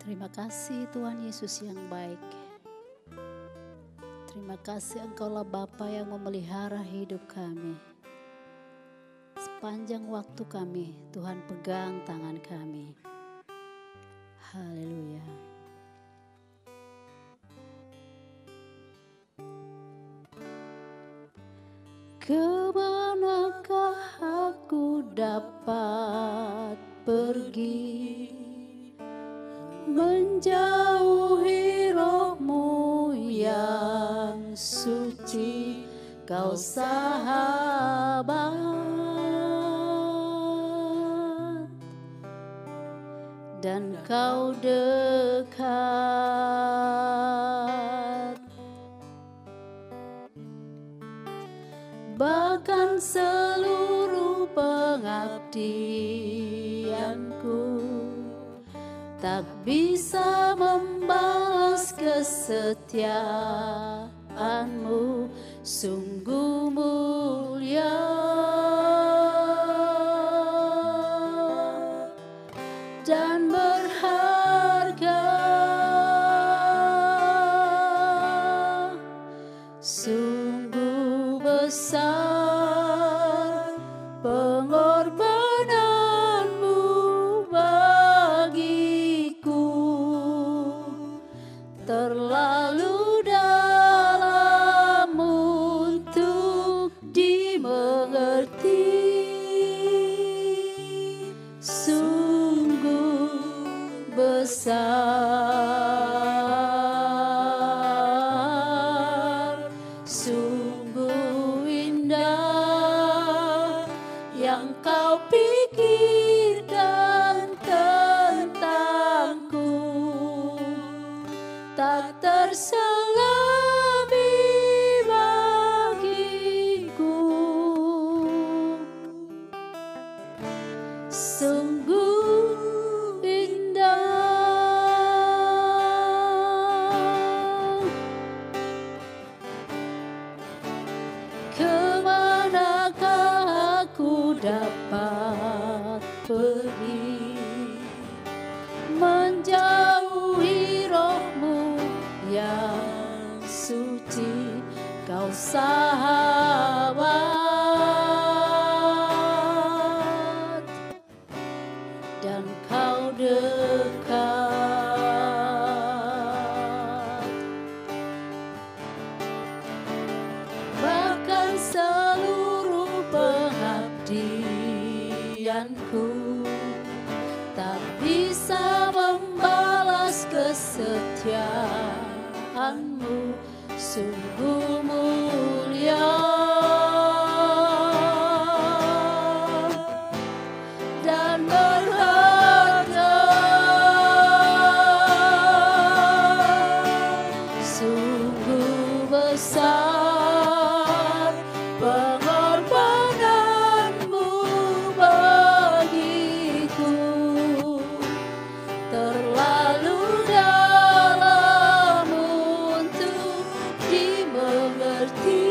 Terima kasih Tuhan Yesus yang baik. Terima kasih Engkaulah Bapa yang memelihara hidup kami. Sepanjang waktu kami, Tuhan pegang tangan kami. Haleluya. Kemanakah aku dapat pergi? Menjauhi roh-Mu yang suci, Kau sahabat dan Kau dekat, bahkan seluruh pengabdianku tak bisa membalas kesetiaan-Mu, sungguh mulia dan berharga, sungguh besar pengorbananmu bagiku, terlalu dalam untuk dimengerti, sungguh besar, sungguh indah yang Kau pikirkan tentangku, tak terselami bagiku, sungguh indah. Kemanakah aku dapat pergi? Menjauhi roh-Mu yang suci, Kau sahabat dan Kau dekat, bahkan seluruh pengabdianku tak bisa membalas kesetiaan-Mu, sungguh mulia dan berharga, sungguh besar pengorbananmu bagiku, terlalu dalam untuk dimengerti,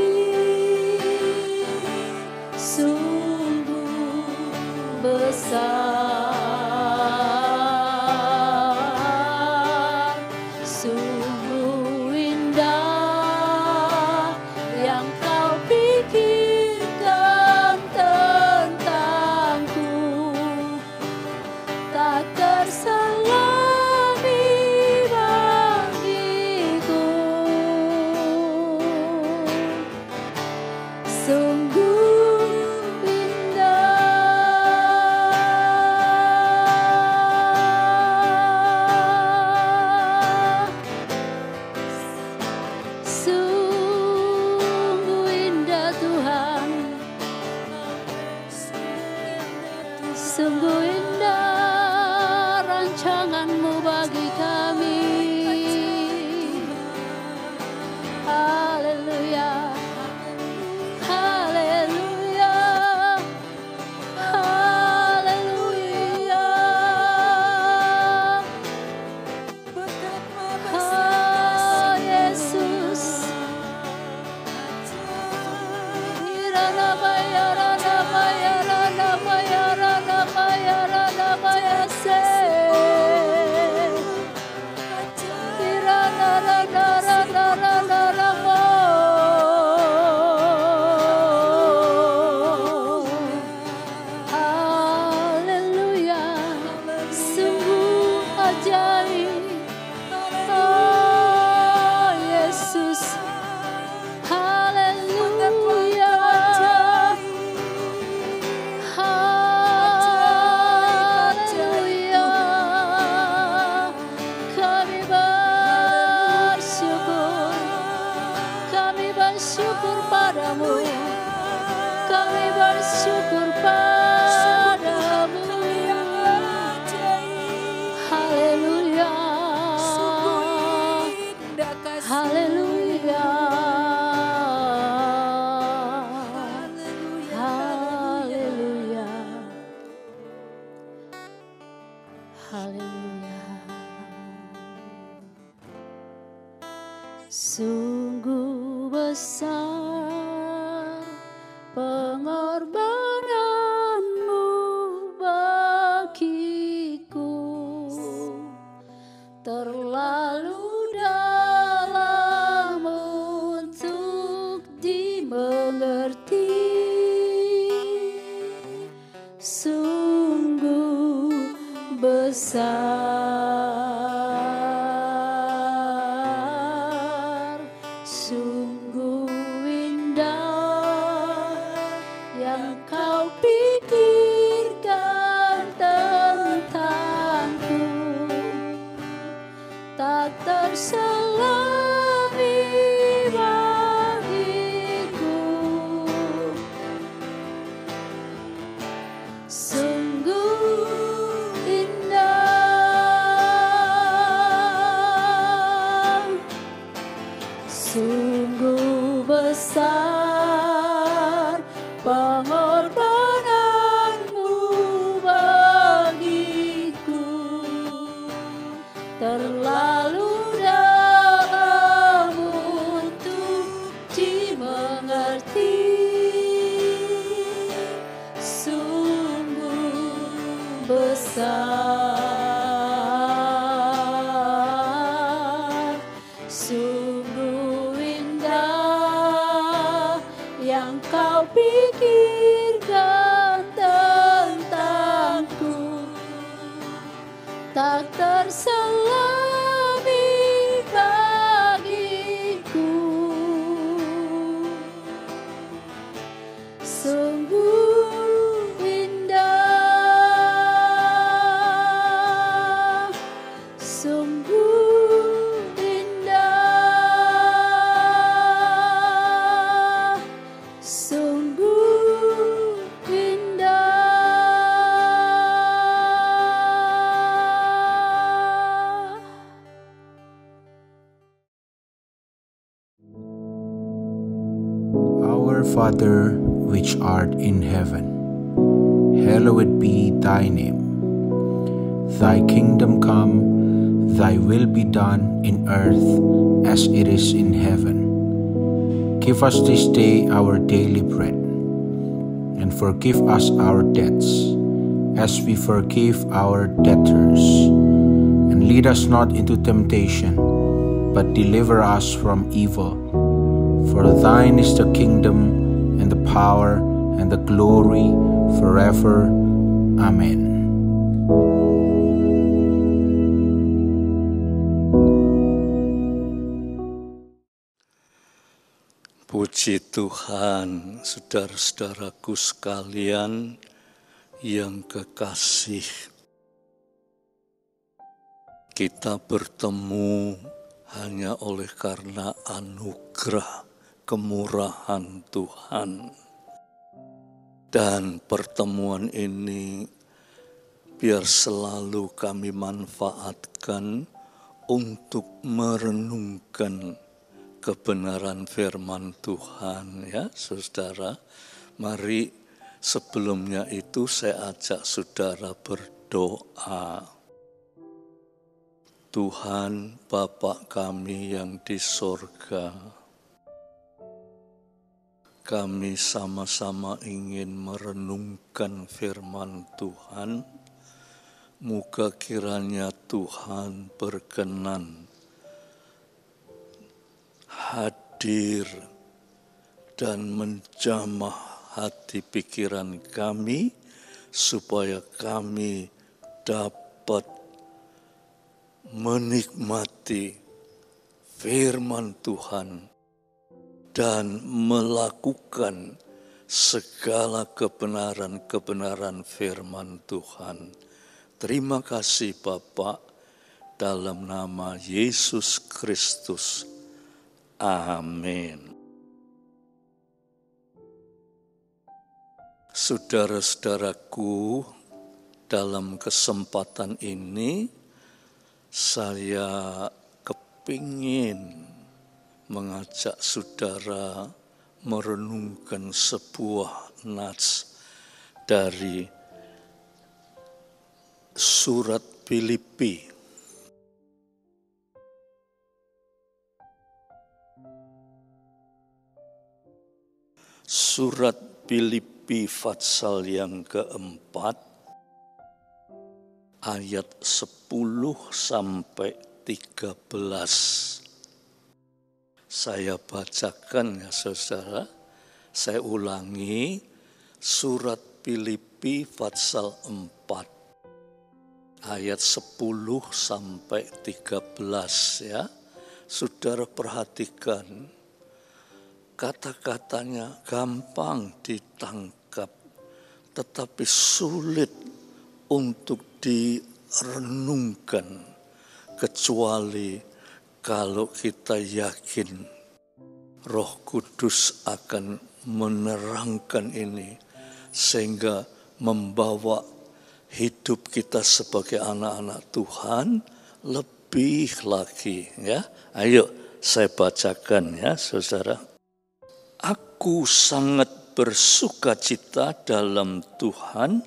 Sungguh besar pengorbananmu bagiku, terlalu dalam untuk dimengerti. Sungguh besar, sungguh indah yang kau pikirkan tentangku, tak terselami bagiku. Sungguh indah, sungguh besar pengorbananmu bagiku, terlalu dalam untuk dimengerti. Sungguh besar, sungguh indah yang kau pikirkan tentangku, tak terselami bagiku. Sungguh indah, sungguh indah, sungguh indah. Our Father, which art in heaven, hallowed be thy name. Thy kingdom come, thy will be done in earth as it is in heaven. Give us this day our daily bread, and forgive us our debts, as we forgive our debtors. And lead us not into temptation, but deliver us from evil. For thine is the kingdom, and the power, and the glory, forever. Amen. Puji Tuhan, saudara-saudaraku sekalian yang kekasih. Kita bertemu hanya oleh karena anugerah kemurahan Tuhan. Dan pertemuan ini biar selalu kami manfaatkan untuk merenungkan kebenaran firman Tuhan, ya saudara. Mari sebelumnya itu saya ajak saudara berdoa. Tuhan Bapa kami yang di sorga, kami sama-sama ingin merenungkan firman Tuhan. Moga kiranya Tuhan berkenan hadir dan menjamah hati pikiran kami, supaya kami dapat menikmati firman Tuhan dan melakukan segala kebenaran-kebenaran firman Tuhan. Terima kasih Bapa, dalam nama Yesus Kristus. Amin. Saudara-saudaraku, dalam kesempatan ini saya kepingin mengajak saudara merenungkan sebuah nats dari surat Filipi. Surat Filipi pasal yang keempat, ayat 10 sampai 13. Saya bacakan ya saudara, saya ulangi surat Filipi pasal 4, ayat 10 sampai 13 ya. Saudara perhatikan, kata-katanya gampang ditangkap, tetapi sulit untuk direnungkan, kecuali kalau kita yakin Roh Kudus akan menerangkan ini, sehingga membawa hidup kita sebagai anak-anak Tuhan lebih lagi ya. Ayo saya bacakan ya saudara. Aku sangat bersukacita dalam Tuhan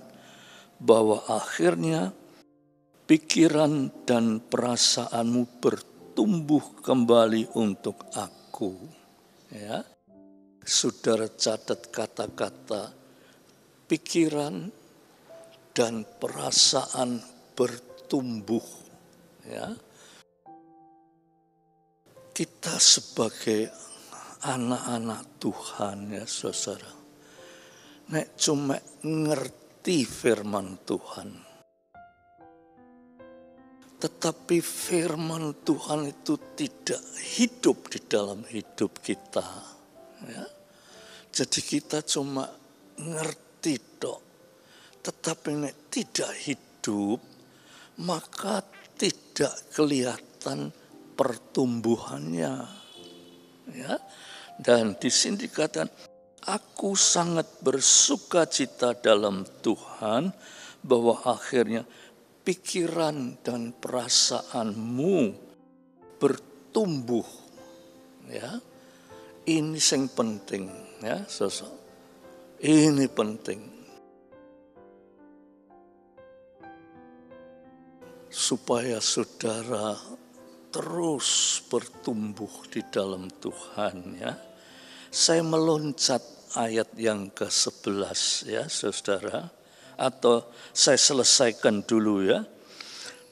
bahwa akhirnya pikiran dan perasaanmu bertumbuh kembali untuk aku. Ya, saudara catat kata-kata pikiran dan perasaan bertumbuh. Ya, kita sebagai anak-anak Tuhan ya saudara, nek cuma ngerti firman Tuhan, tetapi firman Tuhan itu tidak hidup di dalam hidup kita ya. Jadi kita cuma ngerti tok, tetapi nek tidak hidup, maka tidak kelihatan pertumbuhannya ya. Dan di sini dikatakan, aku sangat bersukacita dalam Tuhan bahwa akhirnya pikiran dan perasaanmu bertumbuh. Ya, ini yang penting ya, sosok. Ini penting supaya saudara terus bertumbuh di dalam Tuhan ya. Saya meloncat ayat yang ke-11 ya saudara, atau saya selesaikan dulu ya.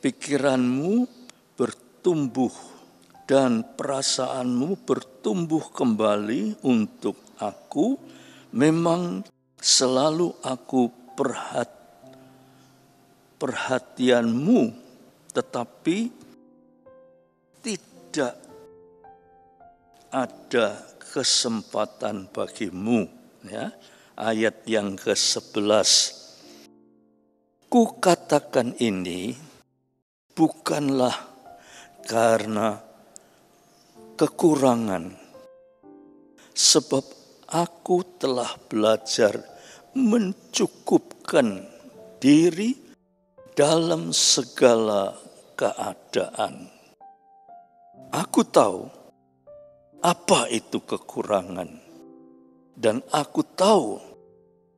Pikiranmu bertumbuh dan perasaanmu bertumbuh kembali untuk aku. Memang selalu aku perhatianmu, tetapi tidak ada kesempatan bagimu ya. Ayat yang ke-11, ku katakan ini bukanlah karena kekurangan, sebab aku telah belajar mencukupkan diri dalam segala keadaan. Aku tahu apa itu kekurangan, dan aku tahu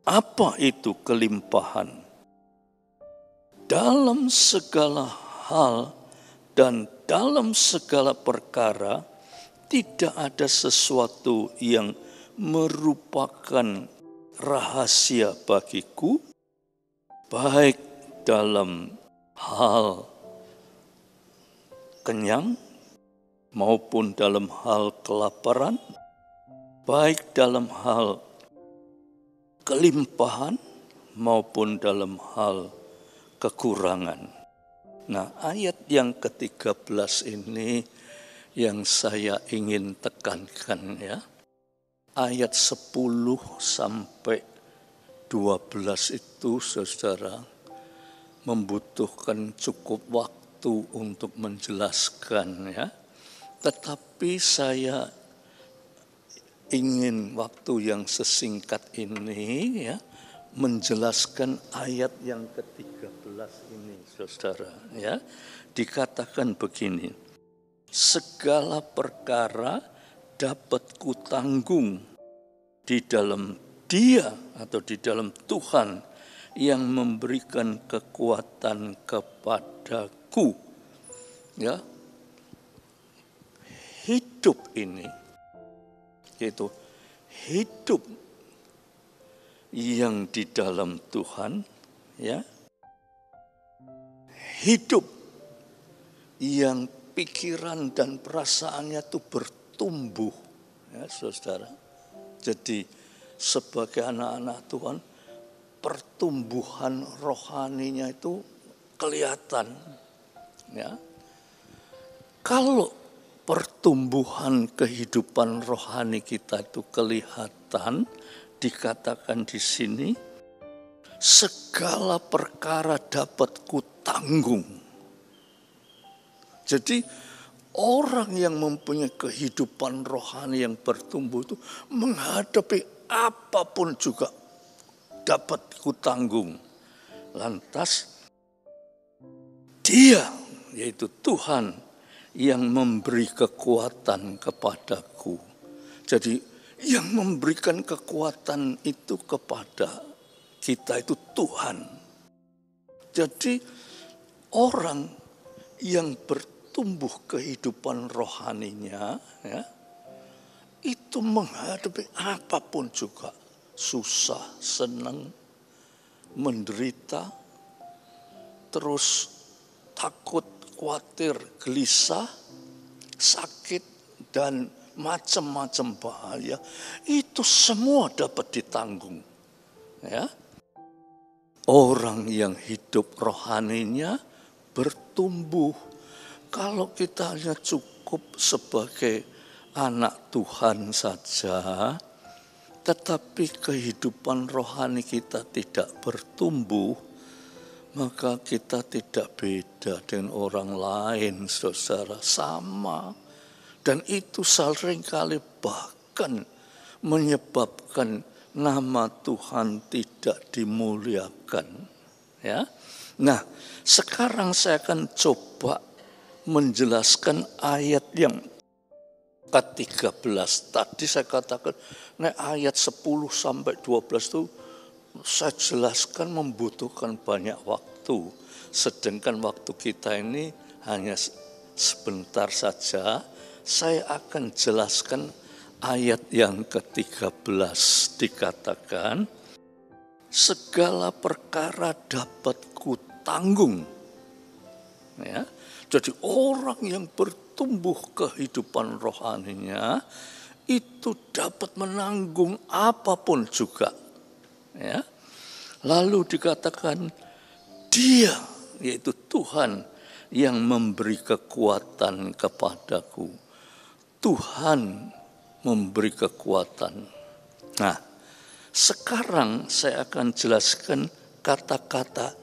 apa itu kelimpahan. Dalam segala hal dan dalam segala perkara, tidak ada sesuatu yang merupakan rahasia bagiku, baik dalam hal kenyang maupun dalam hal kelaparan, baik dalam hal kelimpahan maupun dalam hal kekurangan. Nah, ayat yang ke-13 ini yang saya ingin tekankan ya. Ayat 10 sampai 12 itu saudara membutuhkan cukup waktu untuk menjelaskan ya. Tetapi saya ingin waktu yang sesingkat ini ya menjelaskan ayat yang ke-13 ini saudara ya. Dikatakan begini, segala perkara dapat kutanggung di dalam Dia atau di dalam Tuhan yang memberikan kekuatan kepadaku. Ya. Hidup ini yaitu hidup yang di dalam Tuhan, ya. Hidup yang pikiran dan perasaannya itu bertumbuh, ya saudara. Jadi sebagai anak-anak Tuhan, pertumbuhan rohaninya itu kelihatan, ya. Kalau pertumbuhan kehidupan rohani kita itu kelihatan, dikatakan di sini, segala perkara dapat kutanggung. Jadi orang yang mempunyai kehidupan rohani yang bertumbuh itu menghadapi apapun juga dapat kutanggung. Lantas Dia, yaitu Tuhan, yang memberi kekuatan kepadaku. Jadi yang memberikan kekuatan itu kepada kita itu Tuhan. Jadi orang yang bertumbuh kehidupan rohaninya, ya, itu menghadapi apapun juga, susah, senang, menderita, terus takut, khawatir, gelisah, sakit, dan macam-macam bahaya, itu semua dapat ditanggung. Ya. Orang yang hidup rohaninya bertumbuh. Kalau kita hanya cukup sebagai anak Tuhan saja, tetapi kehidupan rohani kita tidak bertumbuh, maka kita tidak beda dengan orang lain, saudara, sama. Dan itu seringkali bahkan menyebabkan nama Tuhan tidak dimuliakan. Ya. Nah, sekarang saya akan coba menjelaskan ayat yang ke-13. Tadi saya katakan, ayat 10 sampai 12 itu saya jelaskan membutuhkan banyak waktu. Sedangkan waktu kita ini hanya sebentar saja. Saya akan jelaskan ayat yang ke-13, dikatakan, segala perkara dapat kutanggung. Ya. Jadi orang yang bertumbuh kehidupan rohaninya itu dapat menanggung apapun juga. Ya. Lalu dikatakan Dia, yaitu Tuhan, yang memberi kekuatan kepadaku. Tuhan memberi kekuatan. Nah, sekarang saya akan jelaskan kata-kata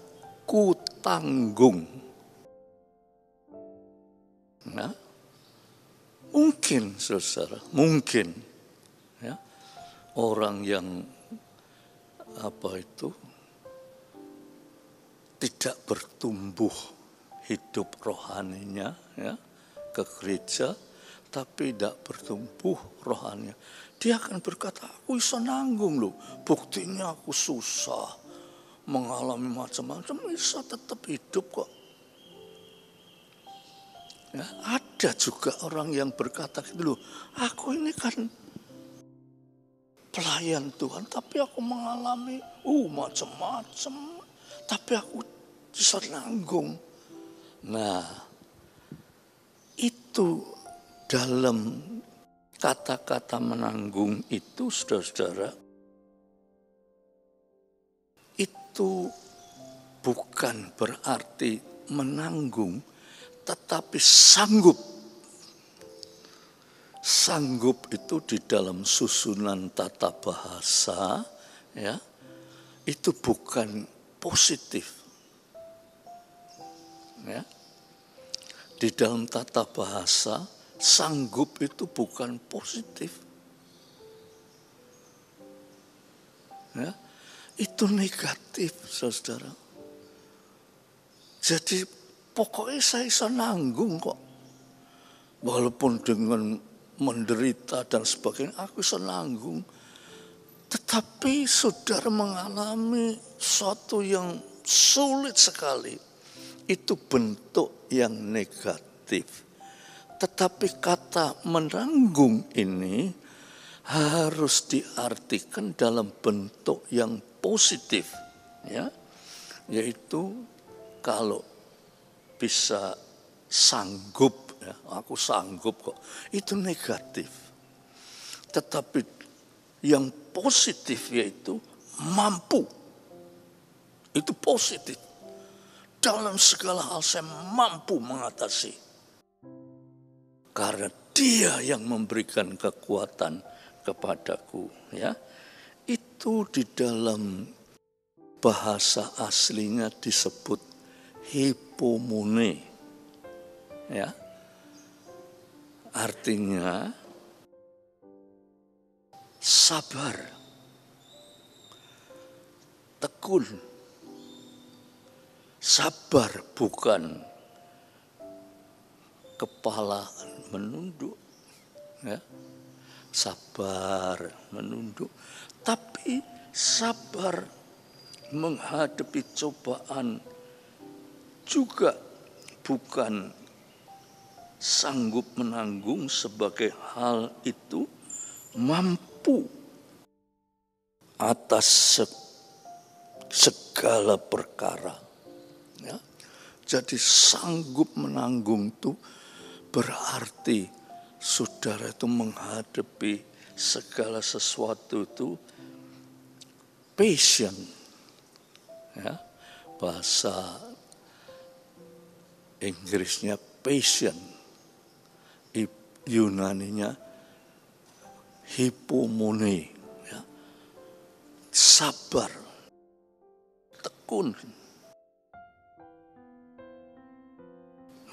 kutanggung. Nah, mungkin saudara, mungkin ya, orang yang tidak bertumbuh hidup rohaninya, ya, ke gereja, tapi tidak bertumbuh rohaninya, dia akan berkata, aku bisa nanggung loh, buktinya aku susah, mengalami macam-macam, bisa tetap hidup kok. Ya, ada juga orang yang berkata gitu loh, aku ini kan pelayan Tuhan, tapi aku mengalami macam-macam, tapi aku bisa nanggung. Nah, itu dalam kata-kata menanggung itu, saudara-saudara, itu bukan berarti menanggung, tetapi sanggup. Sanggup itu di dalam susunan tata bahasa, ya, itu bukan positif. Ya. Di dalam tata bahasa, sanggup itu bukan positif. Ya, itu negatif, saudara. Jadi pokoknya saya bisa nanggung kok. Walaupun dengan menderita dan sebagainya, aku bisa nanggung. Tetapi saudara mengalami sesuatu yang sulit sekali. Itu bentuk yang negatif. Tetapi kata menanggung ini harus diartikan dalam bentuk yang positif, ya, yaitu kalau bisa sanggup, ya, aku sanggup kok, itu negatif. Tetapi yang positif yaitu mampu, itu positif. Dalam segala hal saya mampu mengatasi. Karena Dia yang memberikan kekuatan kepadaku, ya. Itu di dalam bahasa aslinya disebut hipomone, ya. Artinya sabar, tekun. Sabar bukan kepala menunduk, ya. Sabar menunduk, tapi sabar menghadapi cobaan juga bukan sanggup menanggung sebagai hal itu mampu atas segala perkara. Ya. Jadi sanggup menanggung itu berarti saudara itu menghadapi segala sesuatu itu patient. Ya. Bahasa Inggrisnya patient. Yunaninya hipomone. Ya. Sabar. Tekun.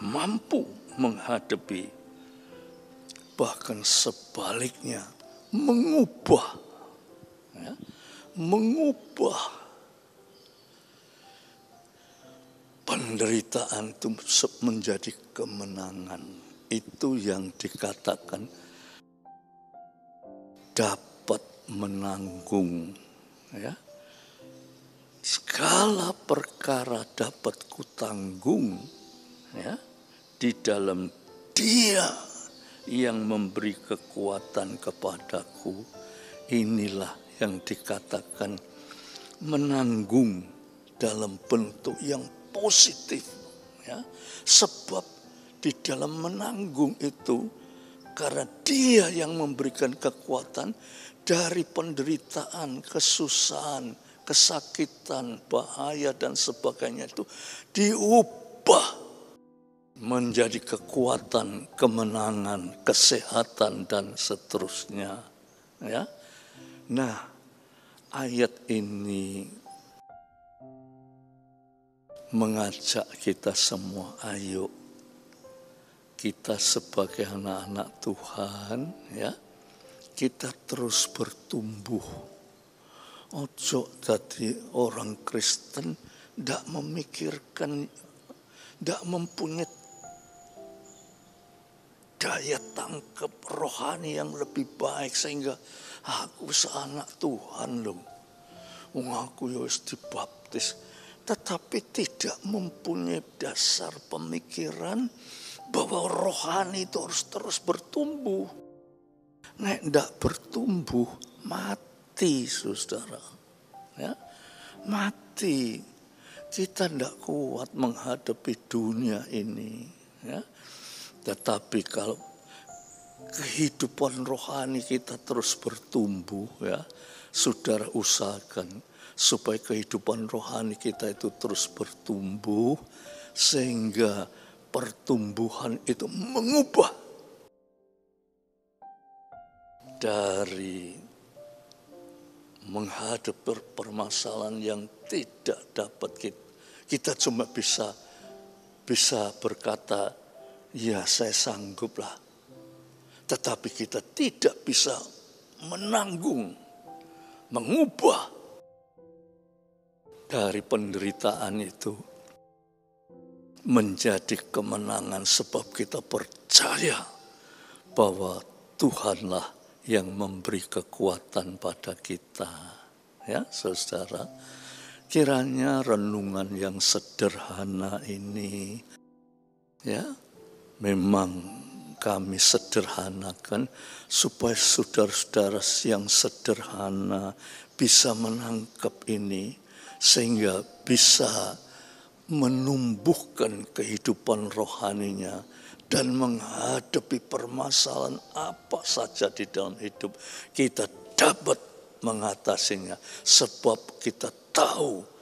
Mampu menghadapi, bahkan sebaliknya mengubah, ya, mengubah penderitaan itu menjadi kemenangan. Itu yang dikatakan dapat menanggung, ya. Segala perkara dapat kutanggung, ya, di dalam Dia yang memberi kekuatan kepadaku. Inilah yang dikatakan menanggung dalam bentuk yang positif, ya. Sebab di dalam menanggung itu karena Dia yang memberikan kekuatan dari penderitaan, kesusahan, kesakitan, bahaya dan sebagainya itu diubah menjadi kekuatan, kemenangan, kesehatan dan seterusnya, ya. Nah, ayat ini mengajak kita semua, ayo kita sebagai anak-anak Tuhan, ya, kita terus bertumbuh. Ojo jadi orang Kristen ndak memikirkan, ndak mempunyai daya tangkap rohani yang lebih baik sehingga aku seanak Tuhan loh, aku harus dibaptis, tetapi tidak mempunyai dasar pemikiran bahwa rohani itu harus terus bertumbuh. Nek ndak bertumbuh mati, saudara, ya, mati. Kita ndak kuat menghadapi dunia ini, ya. Tetapi kalau kehidupan rohani kita terus bertumbuh, ya, saudara usahakan supaya kehidupan rohani kita itu terus bertumbuh sehingga pertumbuhan itu mengubah dari menghadapi permasalahan yang tidak dapat kita cuma bisa berkata, ya saya sanggup lah. Tetapi kita tidak bisa menanggung, mengubah dari penderitaan itu menjadi kemenangan sebab kita percaya bahwa Tuhanlah yang memberi kekuatan pada kita. Ya, saudara, kiranya renungan yang sederhana ini, ya, memang kami sederhanakan supaya saudara-saudara yang sederhana bisa menangkap ini sehingga bisa menumbuhkan kehidupan rohaninya dan menghadapi permasalahan apa saja di dalam hidup kita dapat mengatasinya sebab kita tahu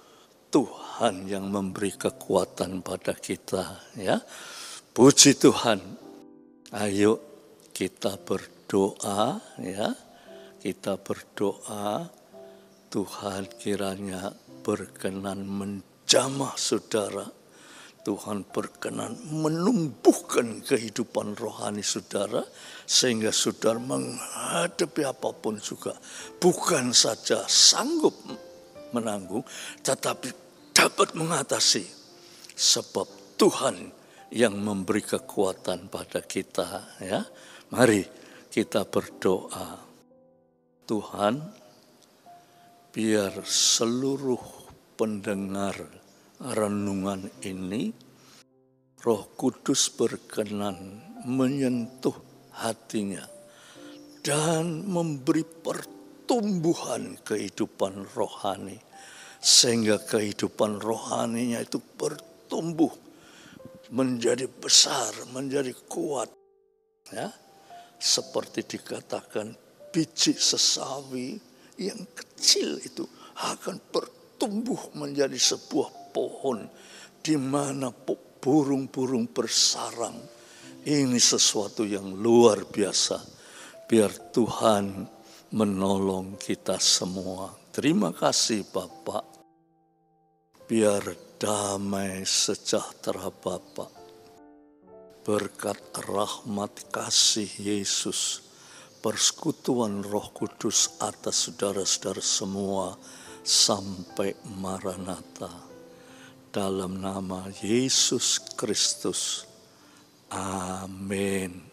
Tuhan yang memberi kekuatan pada kita, ya. Puji Tuhan. Ayo kita berdoa, ya. Kita berdoa Tuhan kiranya berkenan menjamah saudara. Tuhan berkenan menumbuhkan kehidupan rohani saudara sehingga saudara menghadapi apapun juga bukan saja sanggup menanggung tetapi dapat mengatasi sebab Tuhan yang memberi kekuatan pada kita, ya. Mari kita berdoa. Tuhan, biar seluruh pendengar renungan ini Roh Kudus berkenan menyentuh hatinya dan memberi pertumbuhan kehidupan rohani sehingga kehidupan rohaninya itu bertumbuh menjadi besar, menjadi kuat, ya. Seperti dikatakan biji sesawi yang kecil itu akan bertumbuh menjadi sebuah pohon di mana burung-burung bersarang. Ini sesuatu yang luar biasa. Biar Tuhan menolong kita semua. Terima kasih Bapak. Biar damai sejahtera Bapak, berkat rahmat kasih Yesus, persekutuan Roh Kudus atas saudara-saudara semua sampai Maranatha. Dalam nama Yesus Kristus. Amin.